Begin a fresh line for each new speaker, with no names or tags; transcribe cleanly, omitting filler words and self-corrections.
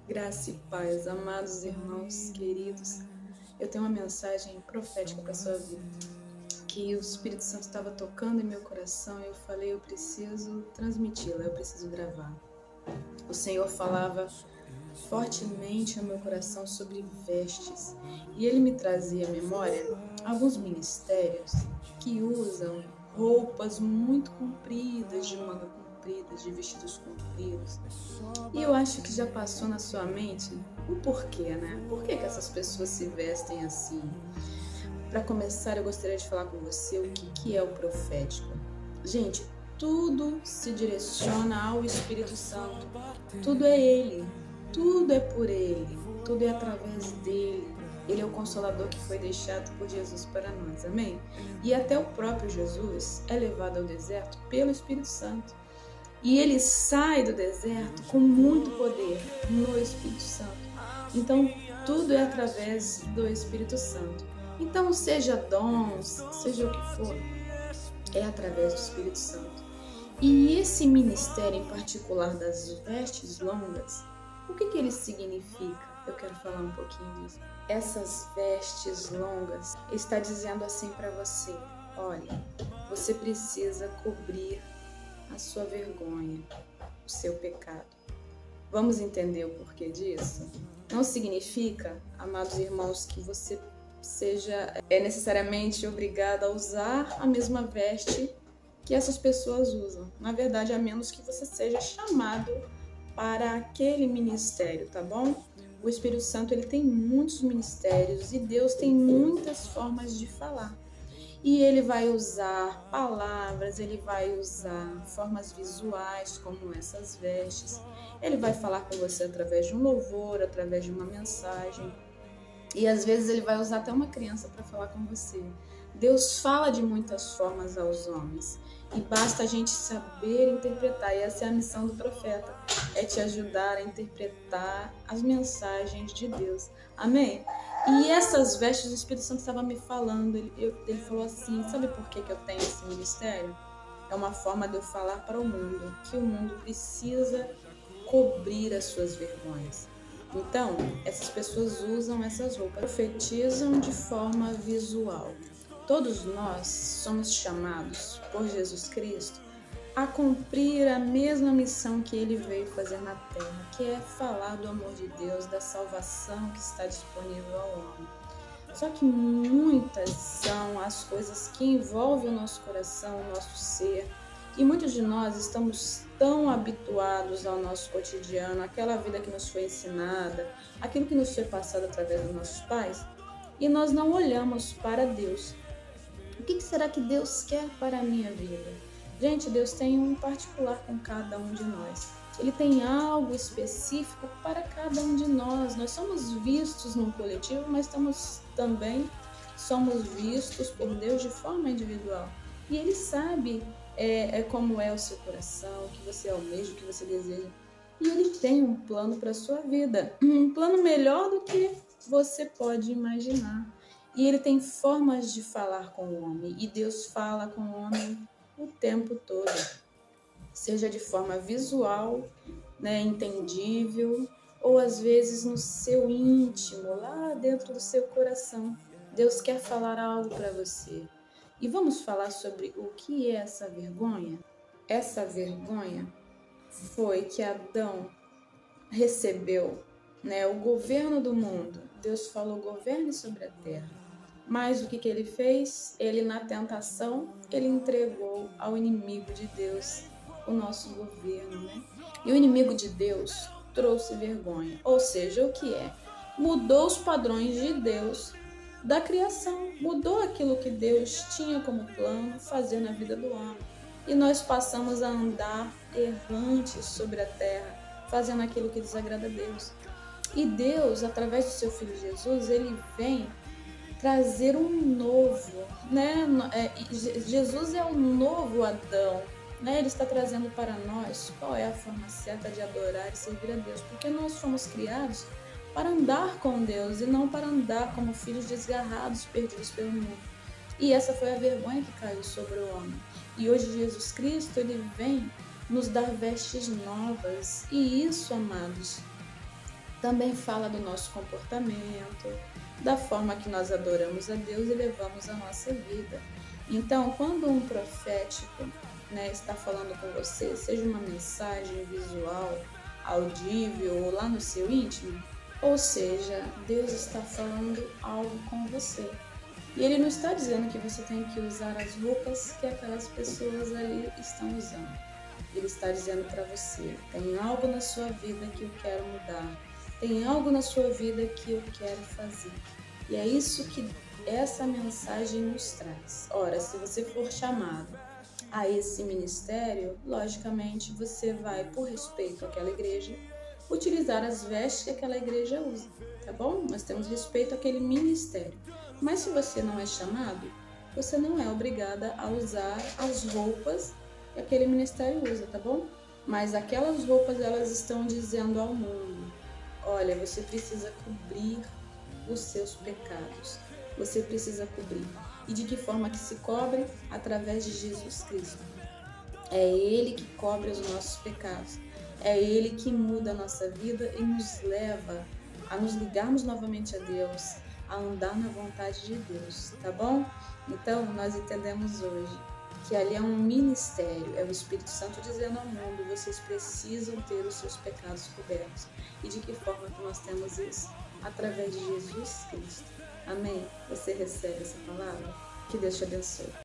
Graça e paz, amados irmãos queridos, eu tenho uma mensagem profética para a sua vida, que o Espírito Santo estava tocando em meu coração e eu falei, eu preciso transmiti-la, eu preciso gravar. O Senhor falava fortemente no meu coração sobre vestes e Ele me trazia à memória alguns ministérios que usam roupas muito compridas, de manga comprida, de vestidos compridos. E eu acho que já passou na sua mente o porquê, né? Por que essas pessoas se vestem assim? Para começar, eu gostaria de falar com você o que é o profético. Gente, tudo se direciona ao Espírito Santo. Tudo é Ele, tudo é por Ele, tudo é através dEle. Ele é o Consolador que foi deixado por Jesus para nós, amém? E até o próprio Jesus é levado ao deserto pelo Espírito Santo. E ele sai do deserto com muito poder no Espírito Santo. Então, tudo é através do Espírito Santo. Então, seja dons, seja o que for, é através do Espírito Santo. E esse ministério em particular das vestes longas, o que ele significa? Eu quero falar um pouquinho disso. Essas vestes longas está dizendo assim para você: olha, você precisa cobrir a sua vergonha, o seu pecado. Vamos entender o porquê disso? Não significa, amados irmãos, que você seja necessariamente obrigado a usar a mesma veste que essas pessoas usam. Na verdade, a menos que você seja chamado para aquele ministério, tá bom? O Espírito Santo ele tem muitos ministérios e Deus tem muitas formas de falar. E ele vai usar palavras, ele vai usar formas visuais, como essas vestes. Ele vai falar com você através de um louvor, através de uma mensagem. E às vezes ele vai usar até uma criança para falar com você. Deus fala de muitas formas aos homens. E basta a gente saber interpretar. E essa é a missão do profeta. É te ajudar a interpretar as mensagens de Deus. Amém? E essas vestes, o Espírito Santo estava me falando. Ele falou assim, sabe por que eu tenho esse ministério? É uma forma de eu falar para o mundo. Que o mundo precisa cobrir as suas vergonhas. Então, essas pessoas usam essas roupas, profetizam de forma visual. Todos nós somos chamados por Jesus Cristo a cumprir a mesma missão que ele veio fazer na terra, que é falar do amor de Deus, da salvação que está disponível ao homem. Só que muitas são as coisas que envolvem o nosso coração, o nosso ser, e muitos de nós estamos tão habituados ao nosso cotidiano, aquela vida que nos foi ensinada, aquilo que nos foi passado através dos nossos pais, e nós não olhamos para Deus. O que será que Deus quer para a minha vida? Gente, Deus tem um particular com cada um de nós. Ele tem algo específico para cada um de nós. Nós somos vistos no coletivo, mas também somos vistos por Deus de forma individual. E Ele sabe como é o seu coração, o que você almeja, o que você deseja. E Ele tem um plano para a sua vida. Um plano melhor do que você pode imaginar. E Ele tem formas de falar com o homem. E Deus fala com o homem o tempo todo. Seja de forma visual, né, entendível, ou às vezes no seu íntimo, lá dentro do seu coração. Deus quer falar algo para você. E vamos falar sobre o que é essa vergonha? Essa vergonha foi que Adão recebeu, né, o governo do mundo. Deus falou, governe sobre a terra. Mas o que ele fez? Ele, na tentação, ele entregou ao inimigo de Deus o nosso governo, né? E o inimigo de Deus trouxe vergonha. Ou seja, o que é? Mudou os padrões de Deus da criação. Mudou aquilo que Deus tinha como plano fazer na vida do homem. E nós passamos a andar errantes sobre a terra, fazendo aquilo que desagrada a Deus. E Deus, através do seu Filho Jesus, ele vem trazer um novo, né? Jesus é o novo Adão, né? Ele está trazendo para nós qual é a forma certa de adorar e servir a Deus, porque nós fomos criados para andar com Deus e não para andar como filhos desgarrados, perdidos pelo mundo. E essa foi a vergonha que caiu sobre o homem. E hoje Jesus Cristo, ele vem nos dar vestes novas. E isso, amados, Também fala do nosso comportamento, da forma que nós adoramos a Deus e levamos a nossa vida. Então, quando um profético, está falando com você, seja uma mensagem visual, audível ou lá no seu íntimo, ou seja, Deus está falando algo com você. E Ele não está dizendo que você tem que usar as roupas que aquelas pessoas ali estão usando. Ele está dizendo para você: tem algo na sua vida que eu quero mudar, tem algo na sua vida que eu quero fazer. E é isso que essa mensagem nos traz. Ora, se você for chamado a esse ministério, logicamente você vai, por respeito àquela igreja, utilizar as vestes que aquela igreja usa, tá bom? Nós temos respeito àquele ministério. Mas se você não é chamado, você não é obrigada a usar as roupas que aquele ministério usa, tá bom? Mas aquelas roupas, elas estão dizendo ao mundo: olha, você precisa cobrir os seus pecados. Você precisa cobrir. E de que forma que se cobre? Através de Jesus Cristo. É Ele que cobre os nossos pecados. É Ele que muda a nossa vida e nos leva a nos ligarmos novamente a Deus, a andar na vontade de Deus, tá bom? Então, nós entendemos hoje que ali é um ministério, é o Espírito Santo dizendo ao mundo: vocês precisam ter os seus pecados cobertos. E de que forma que nós temos isso? Através de Jesus Cristo. Amém? Você recebe essa palavra? Que Deus te abençoe.